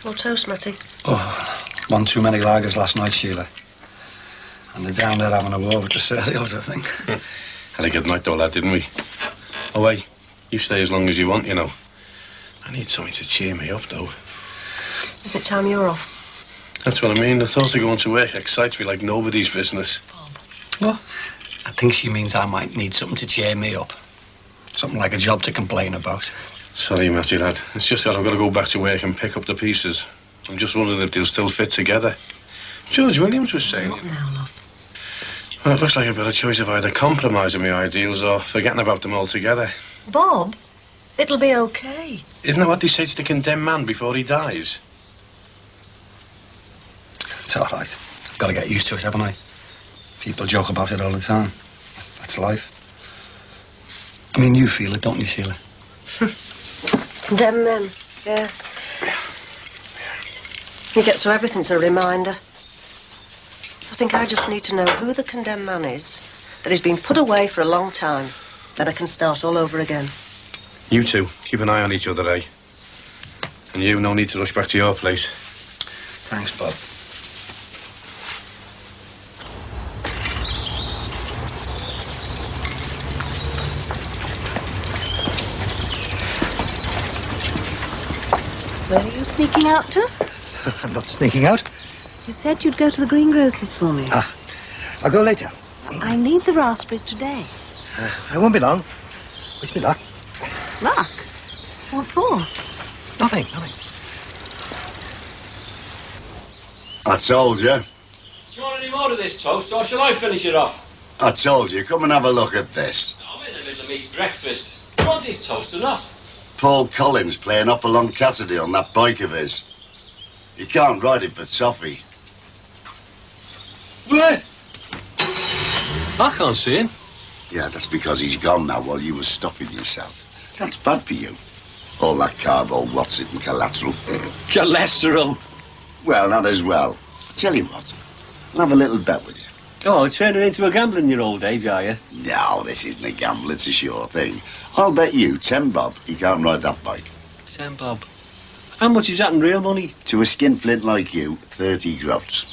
More toast, Matty? Oh, one too many lagers last night, Sheila. And they're down there having a war with the cereals, I think. Had a good night, though, lad, didn't we? Oh, wait. You stay as long as you want, you know. I need something to cheer me up, though. Isn't it time you were off? That's what I mean. The thought of going to work excites me like nobody's business. What? I think she means I might need something to cheer me up. Something like a job to complain about. Sorry, Matty, lad. It's just that I've got to go back to work and pick up the pieces. I'm just wondering if they'll still fit together. George Williams was saying... What now, love? Well, it looks like I've got a choice of either compromising my ideals or forgetting about them altogether. Bob, it'll be okay. Isn't that what they say to the condemned man before he dies? It's all right. I've got to get used to it, haven't I? People joke about it all the time. That's life. I mean, you feel it, don't you, Sheila? Condemned men, yeah. You get so everything's a reminder. I think I just need to know who the condemned man is, that he's been put away for a long time, then I can start all over again. You two, keep an eye on each other, eh? And you, no need to rush back to your place. Thanks, Bob. Where are you sneaking out to? I'm not sneaking out. You said you'd go to the greengrocer's for me. I'll go later. I need the raspberries today. I won't be long. Wish me luck. Luck? What for? Nothing. I told you. Do you want any more of this toast, or shall I finish it off? I told you. Come and have a look at this. I'm in the middle of me breakfast. Do you want this toast or not? Paul Collins playing up along Cassidy on that bike of his. You can't ride it for toffee. Where? I can't see him. Yeah, that's because he's gone now while you were stuffing yourself. That's bad for you. All that carbo, what's it, and collateral. Cholesterol. Well, not as well. I tell you what, I'll have a little bet with you. Oh, turning into a gambler in your old age, are you? No, this isn't a gamble, it's a sure thing. I'll bet you 10 bob he can't ride that bike. 10 bob. How much is that in real money? To a skinflint like you, 30 groats.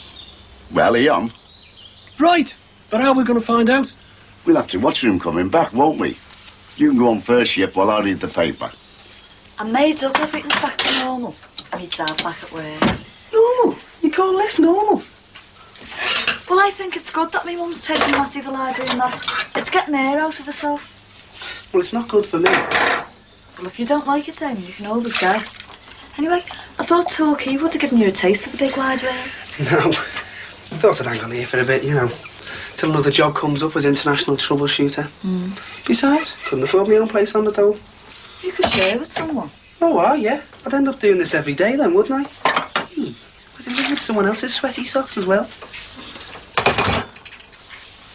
Well, are you on? Right, but how are we going to find out? We'll have to watch for him coming back, won't we? You can go on first shift while I read the paper. I'm made up, everything's back to normal. Meets out back at work. Normal? You call this normal? Well, I think it's good that my mum's taking Matty to the library and that. It's getting air out of herself. Well, it's not good for me. Well, if you don't like it, Damon, you can always go. Anyway, I thought Torquay would have given you a taste for the big wide world. No, I thought I'd hang on here for a bit, you know, till another job comes up as international troubleshooter. Besides, couldn't afford my own place on the dole. You could share with someone. Oh, well, yeah. I'd end up doing this every day then, wouldn't I? I'd live with someone else's sweaty socks as well.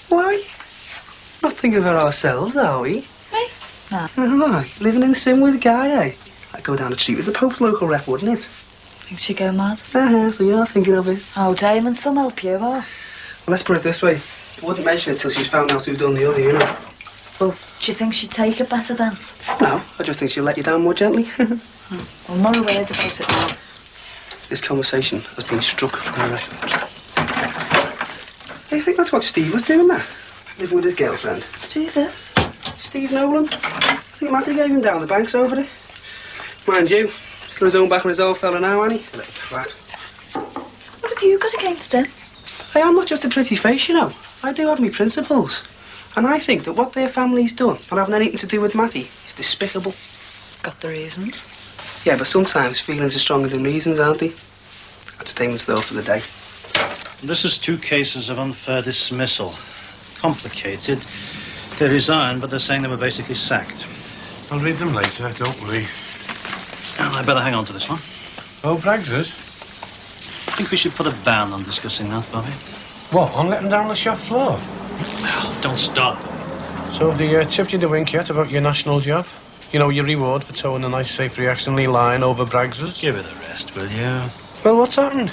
Why? Not thinking about ourselves, are we? Me? No. Oh, living in sin with Guy, eh? I'd go down the street with the Pope's local rep, wouldn't it? Think she'd go mad? So you're thinking of it. Oh, Damon, some help you, or? Well, let's put it this way. I wouldn't mention it till she's found out who's done the other, you know. Well, do you think she'd take it better then? No, I just think she'll let you down more gently. Well, not a word about it now. This conversation has been struck from the record. Hey, you think that's what Steve was doing there? Living with his girlfriend. Steve Nolan. I think Matty gave him down the banks over it. Mind you, he's got his own back on his old fella now, hasn't he? A little twat. What have you got against him? Hey, I'm not just a pretty face, you know. I do have my principles. And I think that what their family's done, not having anything to do with Matty, is despicable. Got the reasons? Yeah, but sometimes feelings are stronger than reasons, aren't they? That's Damon's though for the day. This is 2 cases of unfair dismissal. Complicated. They resigned, but they're saying they were basically sacked. I'll read them later, don't worry. I better hang on to this one. Oh, Braggs's? I think we should put a ban on discussing that, Bobby. What, on letting down the shop floor? Don't start, Bobby. So have they tipped you the wink yet about your national job? You know, your reward for towing a nice, safe, reactionary line over Braggs's? Give it a rest, will you? Well, what's happened?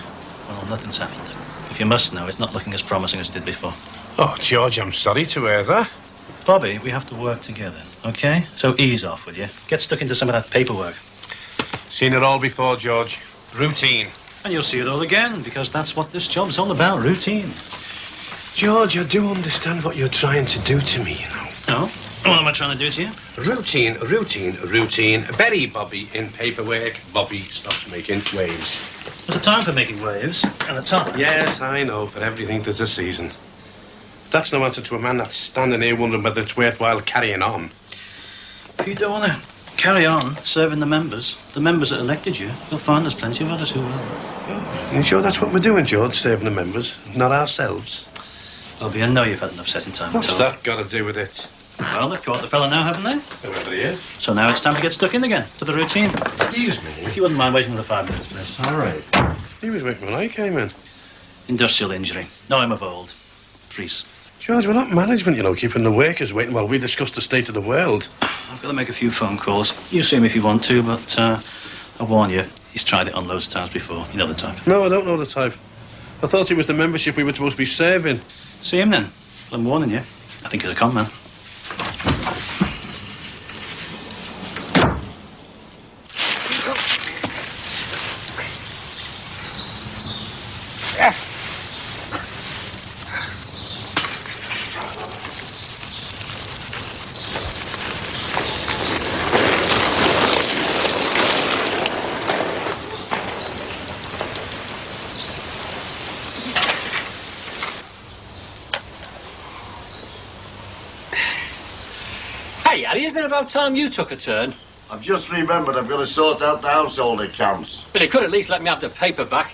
Well, nothing's happened. If you must know, it's not looking as promising as it did before. Oh, George, I'm sorry to hear that. Bobby, we have to work together, OK? So ease off, will you? Get stuck into some of that paperwork. Seen it all before, George. Routine. And you'll see it all again, because that's what this job's all about, routine. George, I do understand what you're trying to do to me, you know. No? What am I trying to do to you? Routine. Bury Bobby in paperwork. Bobby stops making waves. There's a time for making waves, and a time. Yes, I know. For everything, there's a season. That's no answer to a man that's standing here wondering whether it's worthwhile carrying on. If you don't want to carry on serving the members that elected you, you'll find there's plenty of others who will. Oh, you sure that's what we're doing, George? Serving the members, not ourselves? Bobby, I know you've had an upsetting time. What's that got to do with it? Well, they've caught the fella now, haven't they? Whoever he is. So now it's time to get stuck in again, to the routine. Excuse me. If you wouldn't mind waiting another 5 minutes, please. All right. He was with me when I came in. Industrial injury. No, I'm of old. Freeze. George, we're not management, you know, keeping the workers waiting while we discuss the state of the world. I've got to make a few phone calls. You see him if you want to, but I warn you, he's tried it on loads of times before. You know the type. No, I don't know the type. I thought he was the membership we were supposed to be serving. See him then. Well, I'm warning you. I think he's a con man. Hey, Harry, isn't it about time you took a turn? I've just remembered I've got to sort out the household accounts. But he could at least let me have the paper back.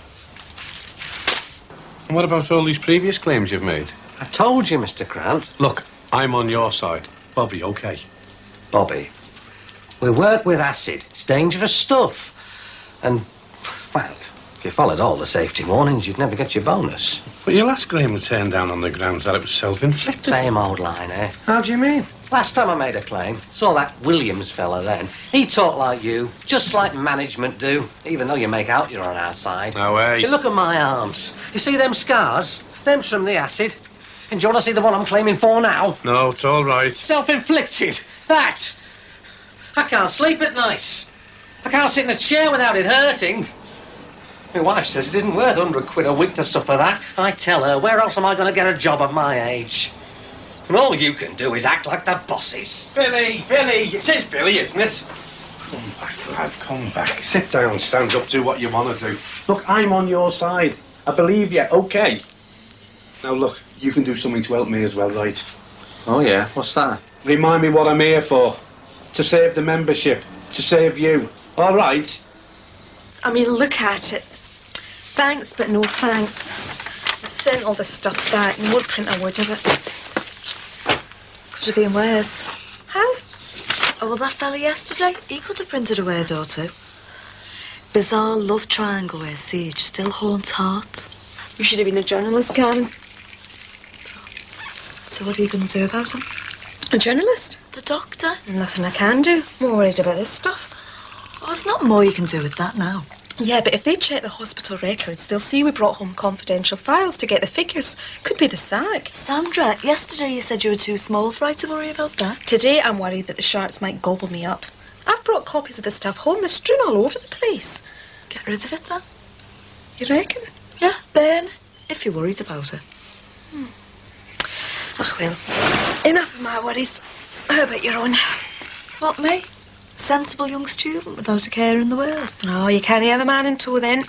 And what about all these previous claims you've made? I told you, Mr. Grant. Look, I'm on your side. Bobby, OK? Bobby, we work with acid. It's dangerous stuff. And, well, if you followed all the safety warnings, you'd never get your bonus. But your last claim was turned down on the grounds that it was self-inflicted. Same old line, eh? How do you mean? Last time I made a claim, saw that Williams fella then. He talked like you, just like management do, even though you make out you're on our side. No way. You look at my arms. You see them scars? Them's from the acid. And do you want to see the one I'm claiming for now? No, it's all right. Self-inflicted. That. I can't sleep at night. I can't sit in a chair without it hurting. My wife says it isn't worth 100 quid a week to suffer that. I tell her, where else am I going to get a job at my age? And all you can do is act like the bosses. Billy! It is Billy, isn't it? Come back, lad, come back. Sit down, stand up, do what you want to do. Look, I'm on your side. I believe you, OK? Now, look, you can do something to help me as well, right? Oh, yeah? What's that? Remind me what I'm here for. To save the membership. To save you. All right? I mean, look at it. Thanks, but no thanks. I sent all the stuff back and won't print a word of it. Could have been worse. How? Oh, well, that fella yesterday, he could have printed a word or two. Bizarre love triangle where siege still haunts hearts. You should have been a journalist, Gavin. So what are you going to do about him? A journalist? The doctor? Nothing I can do. More worried about this stuff. Well, there's not more you can do with that now. Yeah, but if they check the hospital records, they'll see we brought home confidential files to get the figures. Could be the sack. Sandra, yesterday you said you were too small for I to worry about that. Today I'm worried that the sharks might gobble me up. I've brought copies of the stuff home. They're strewn all over the place. Get rid of it, then. You reckon? Yeah, burn. If you're worried about it. Ach, well. Enough of my worries. How about your own? What, me? Sensible young student without a care in the world. Oh, you can't have a man in tow, then.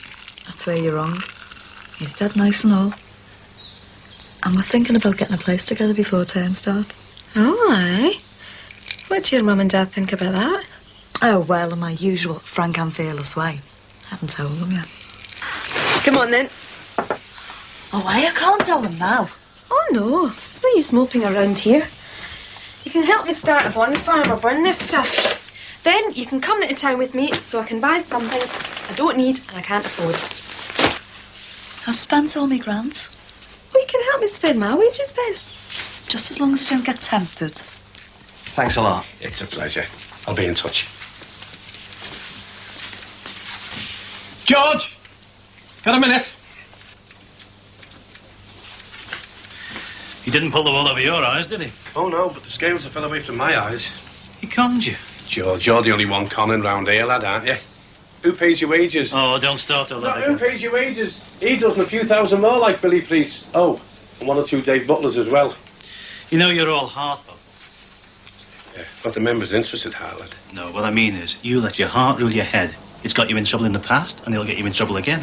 That's where you're wrong. He's dead nice and all. And we're thinking about getting a place together before term start. Oh, aye? What do your mum and dad think about that? Oh, well, in my usual frank and fearless way. Haven't told them yet. Come on, then. Oh, I can't tell them now. Oh, no. It's no use moping around here. You can help me start a bonfire or burn this stuff. Then you can come into town with me so I can buy something I don't need and I can't afford. I've spent all my grants. Well, you can help me spend my wages then. Just as long as I don't get tempted. Thanks a lot. It's a pleasure. I'll be in touch. George! Got a minute? He didn't pull the wool over your eyes, did he? Oh, no, but the scales fell away from my eyes. He conned you. George, you're the only one conning round here, lad, aren't you? Who pays your wages? Oh, don't start all No, that who again. pays your wages? He does, and a few thousand more like Billy Priest. Oh, and 1 or 2 Dave Butlers as well. You know you're all heart, though. Yeah, but the members' interested, Harland. No, what I mean is, you let your heart rule your head. It's got you in trouble in the past, and it'll get you in trouble again.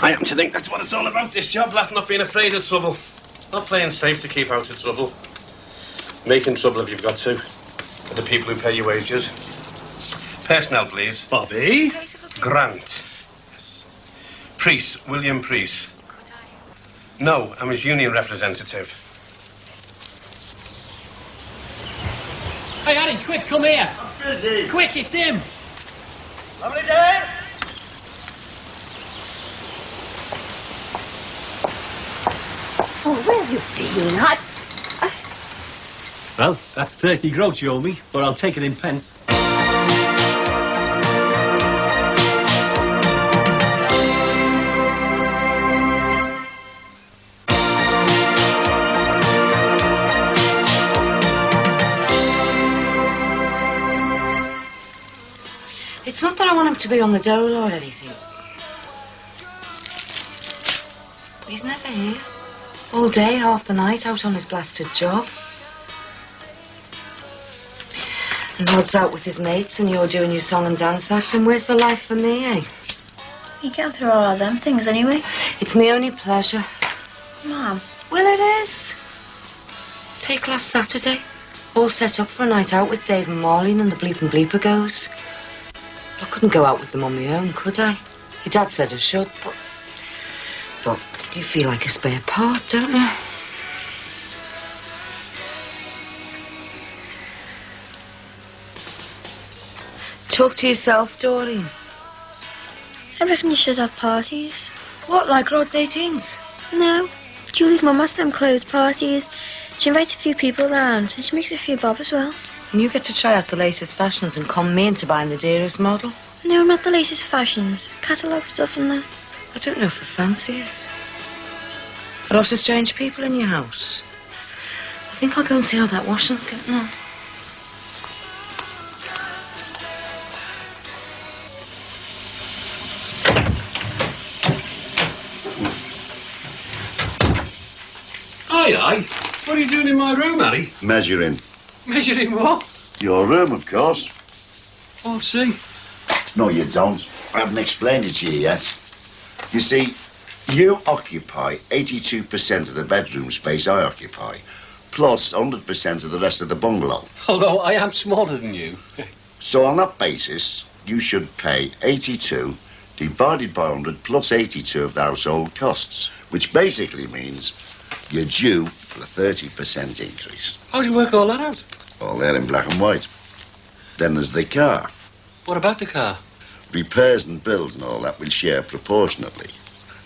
I happen to think that's what it's all about, this job, lad, not being afraid of trouble. Not playing safe to keep out of trouble. Making trouble if you've got to. For the people who pay your wages. Personnel, please. Bobby? Grant. Priest, William Priest. No, I'm his union representative. Hey, Harry, quick, come here. Busy. Quick, it's him. Somebody there? Oh, where have you been? Well, that's 30 groats you owe me, but I'll take it in pence. It's not that I want him to be on the dole or anything. He's never here. All day, half the night, out on his blasted job. And Rod's out with his mates and you're doing your song and dance act, and where's the life for me, eh? You get through all of them things anyway. It's my only pleasure. Mom. Well, it is. Take last Saturday. All set up for a night out with Dave and Marlene and the Bleep and Bleeper goes. I couldn't go out with them on my own, could I? Your dad said I should, but you feel like a spare part, don't you? Talk to yourself, Doreen. I reckon you should have parties. What, like Rod's 18th? No. Julie's mum has them clothes parties. She invites a few people round and she makes a few bob as well. And you get to try out the latest fashions and con me into buying the dearest model? No, not the latest fashions. Catalogue stuff and that. I don't know if I fancy it. A lot of strange people in your house. I think I'll go and see how that washing's getting on. Aye. What are you doing in my room, Harry? Measuring. Measuring what? Your room, of course. Oh, see. No, you don't. I haven't explained it to you yet. You see, you occupy 82% of the bedroom space I occupy, plus 100% of the rest of the bungalow. Although I am smaller than you. So on that basis, you should pay 82 divided by 100 plus 82 of the household costs, which basically means you're due for a 30% increase. How do you work all that out? All there in black and white. Then there's the car. What about the car? Repairs and bills and all that will share proportionately.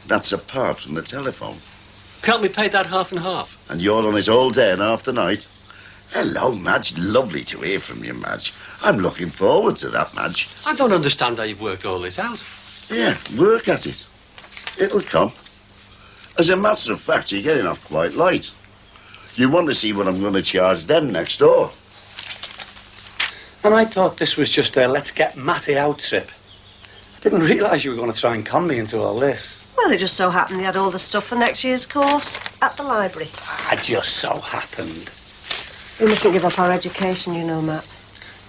That's apart from the telephone. Can't we pay that half and half? And you're on it all day and half the night. Hello, Madge. Lovely to hear from you, Madge. I'm looking forward to that, Madge. I don't understand how you've worked all this out. Yeah, work at it. It'll come. As a matter of fact, you're getting off quite light. You want to see what I'm going to charge them next door. And I thought this was just a let's get Matty out trip. I didn't realise you were going to try and con me into all this. Well, it just so happened they had all the stuff for next year's course at the library. I just so happened. We mustn't give up our education, you know, Matt.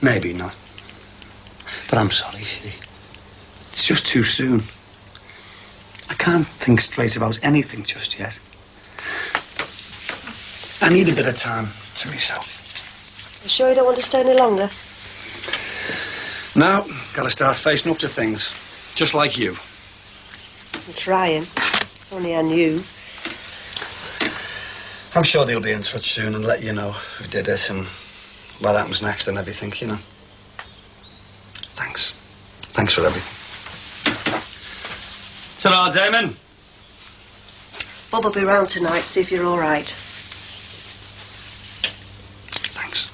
Maybe not. But I'm sorry, see. It's just too soon. I can't think straight about anything just yet. I need a bit of time to myself. You sure you don't want to stay any longer? Now, gotta start facing up to things. Just like you. I'm trying. Only I knew. I'm sure they'll be in touch soon and let you know who did it and what happens next and everything, you know. Thanks. Thanks for everything. Ta-ra, Damon. Bob will be round tonight, see if you're all right. Thanks.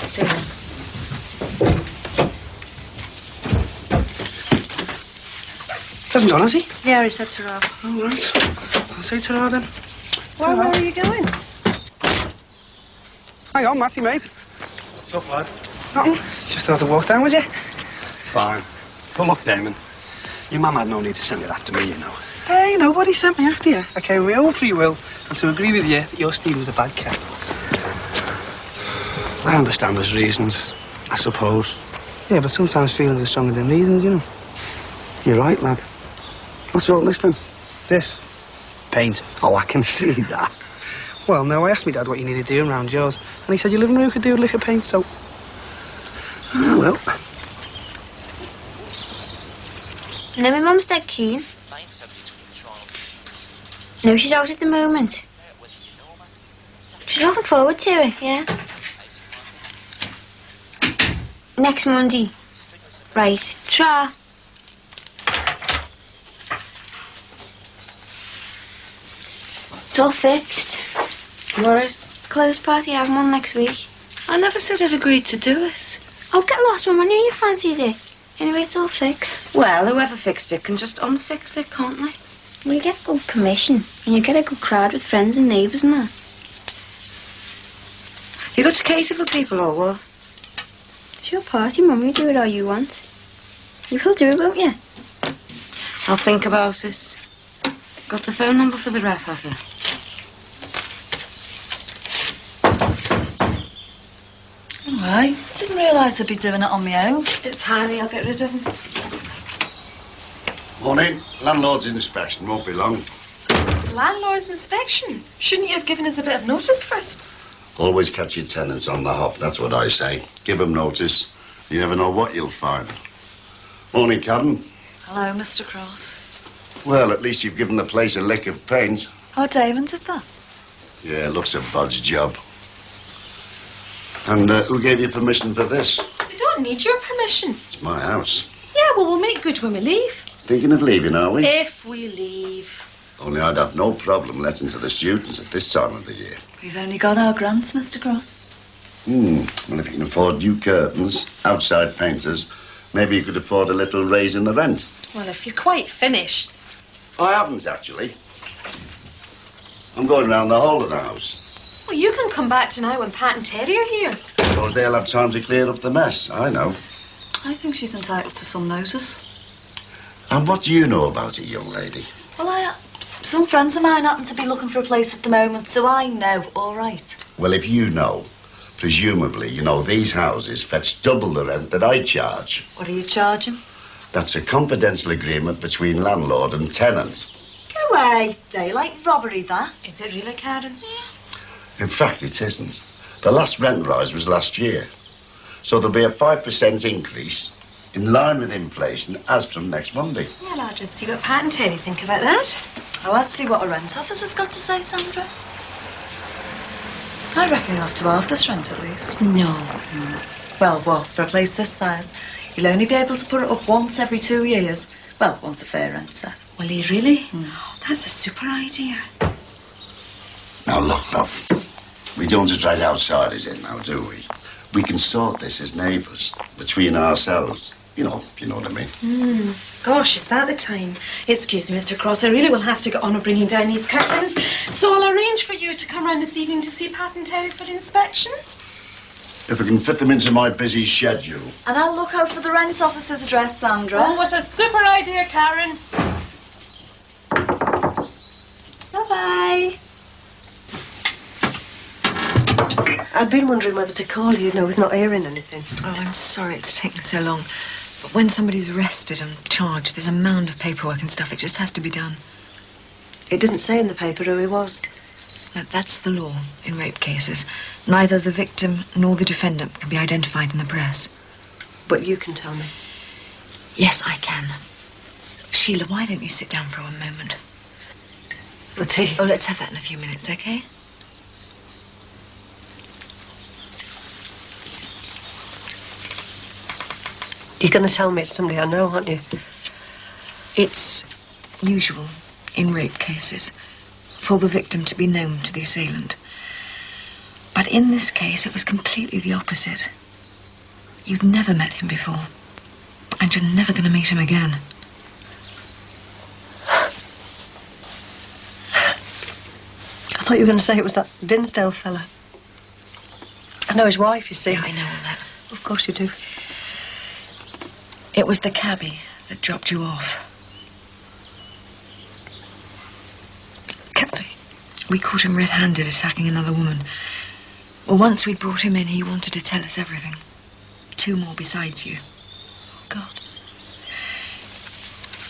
See you. Hasn't gone, has he? Yeah, he said ta-ra. All right. I'll say ta-ra then. Where are you going? Hang on, Matty, mate. What's up, lad? Nothing. Just thought I'd walk down with you. Fine. But look, Damon, your mum had no need to send it after me, you know. Hey, nobody sent me after you. I came with my own free will and to agree with you that your Stephen's a bad cat. I understand his reasons, I suppose. Yeah, but sometimes feelings are stronger than reasons, you know. You're right, lad. What's all this then? This. Paint. Oh, I can see that. Well, no, I asked my dad what you needed doing round yours, and he said your living room could do a lick of paint, so... Oh, well. No, my mum's dead keen. No, she's out at the moment. She's looking forward to it, yeah. Next Monday. Right, try. It's all fixed. What is? Clothes party, having one next week. I never said I'd agreed to do it. Oh, get lost, Mum. I knew you fancied it. Anyway, it's all fixed. Well, whoever fixed it can just unfix it, can't they? Well, you get good commission, and you get a good crowd with friends and neighbours and that. You got to cater for people or what? It's your party, Mum. You do it all you want. You will do it, won't you? I'll think about it. Got the phone number for the rep, have you? All right. Didn't realise I'd be doing it on my own. It's Harry. I'll get rid of him. Morning. Landlord's inspection won't be long. Landlord's inspection? Shouldn't you have given us a bit of notice first? Always catch your tenants on the hop, that's what I say. Give them notice. You never know what you'll find. Morning, Karen. Hello, Mr. Cross. Well, at least you've given the place a lick of paint. Oh, Damon did that? Yeah, looks a bud's job. And who gave you permission for this? We don't need your permission. It's my house. Yeah, well, we'll make good when we leave. Thinking of leaving, are we? If we leave. Only I'd have no problem letting to the students at this time of the year. We've only got our grants, Mr. Cross. Well, if you can afford new curtains, outside painters, maybe you could afford a little raise in the rent. Well, if you're quite finished. I haven't, actually. I'm going round the whole of the house. Well, you can come back tonight when Pat and Teddy are here. Suppose they'll have time to clear up the mess. I know. I think she's entitled to some notice. And what do you know about it, young lady? Well, some friends of mine happen to be looking for a place at the moment, so I know, all right. Well, if you know, presumably, you know these houses fetch double the rent that I charge. What are you charging? That's a confidential agreement between landlord and tenant. Go away. Daylight robbery, that. Is it really, Karen? In fact, it isn't. The last rent rise was last year. So there'll be a 5% increase in line with inflation as from next Monday. Well, I'll just see what Pat and Teddy think about that. Oh, I'd see what a rent officer's got to say, Sandra. I reckon you'll have to halve this rent at least. No. Well, what, for a place this size, you'll only be able to put it up once every 2 years. Well, once a fair rent's set. Will he really? Oh, that's a super idea. Now, look, love. We don't just drag outsiders in now, do we? We can sort this as neighbours, between ourselves. You know, if you know what I mean. Gosh, is that the time? Excuse me, Mr. Cross, I really will have to get on with bringing down these curtains. So I'll arrange for you to come round this evening to see Pat and Terry for the inspection. If I can fit them into my busy schedule. And I'll look out for the rent officer's address, Sandra. Oh, what a super idea, Karen. Bye-bye. I'd been wondering whether to call you, with not hearing anything. Oh, I'm sorry it's taken so long. But when somebody's arrested and charged, there's a mound of paperwork and stuff. It just has to be done. It didn't say in the paper who he was. That's the law in rape cases. Neither the victim nor the defendant can be identified in the press. But you can tell me. Yes, I can. Sheila, why don't you sit down for one moment? The tea? Oh, let's have that in a few minutes, okay? You're going to tell me it's somebody I know, aren't you? It's usual in rape cases for the victim to be known to the assailant. But in this case, it was completely the opposite. You'd never met him before, and you're never going to meet him again. I thought you were going to say it was that Dinsdale fella. I know his wife, you see. Yeah, I know all that. Of course you do. It was the cabbie that dropped you off. Cabbie? We caught him red-handed attacking another woman. Well, once we'd brought him in, he wanted to tell us everything. 2 more besides you. Oh, God.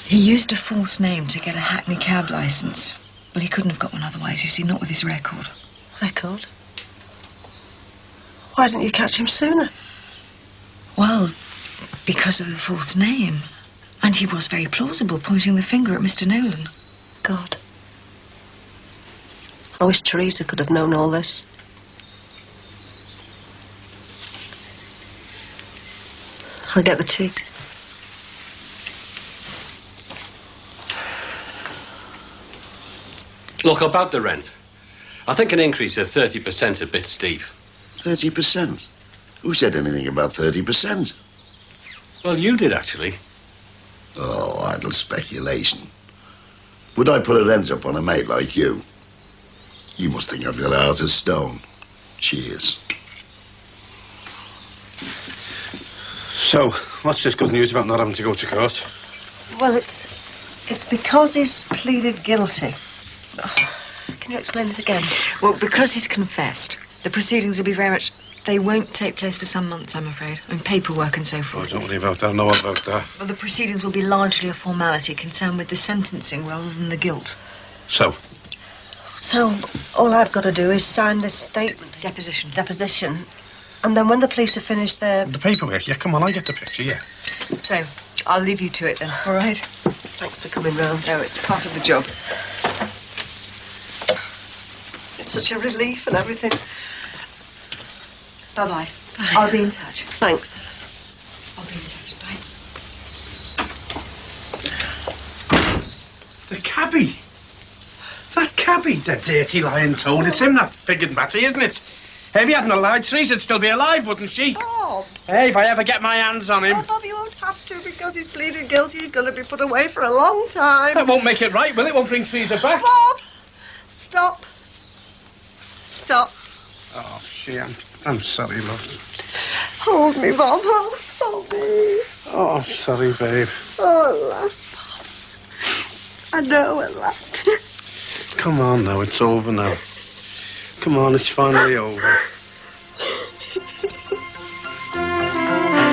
He used a false name to get a Hackney cab licence. Well, he couldn't have got one otherwise, you see, not with his record. Record? Why didn't you catch him sooner? Well, because of the false name. And he was very plausible, pointing the finger at Mr. Nolan. God. I wish Teresa could have known all this. I'll get the tea. Look, about the rent. I think an increase of 30% a bit steep. 30%? Who said anything about 30%? Well, you did, actually. Oh, idle speculation. Would I put a rent up on a mate like you? You must think I've got a heart of stone. Cheers. So, what's this good news about not having to go to court? Well, it's because he's pleaded guilty. Oh, can you explain it again? Well, because he's confessed, the proceedings will be very much... They won't take place for some months, I'm afraid. I mean, paperwork and so forth. Oh, don't worry about that. I know all about that. Well, the proceedings will be largely a formality concerned with the sentencing rather than the guilt. So, all I've got to do is sign this statement. Deposition. And then when the police have finished their... the paperwork. Yeah, come on, I get the picture, yeah. So, I'll leave you to it then, all right? Thanks for coming round. No, it's part of the job. It's such a relief and everything. Bye-bye. Bye. I'll be in touch. Thanks. I'll be in touch. Bye. The cabbie. That cabbie, the dirty lying toad. It's him, that pig and batty, isn't it? If he hadn't lied, Teresa'd still be alive, wouldn't she? Bob! Hey, if I ever get my hands on him... Oh, Bob, you won't have to because he's pleaded guilty. He's going to be put away for a long time. That won't make it right, will it? Won't bring Teresa back. Bob! Stop. Stop. Oh, I'm sorry, love. Hold me, Bob. Hold me. Oh, I'm sorry, babe. Oh, at last, Bob. I know, at last. Come on now, it's over now. Come on, it's finally over.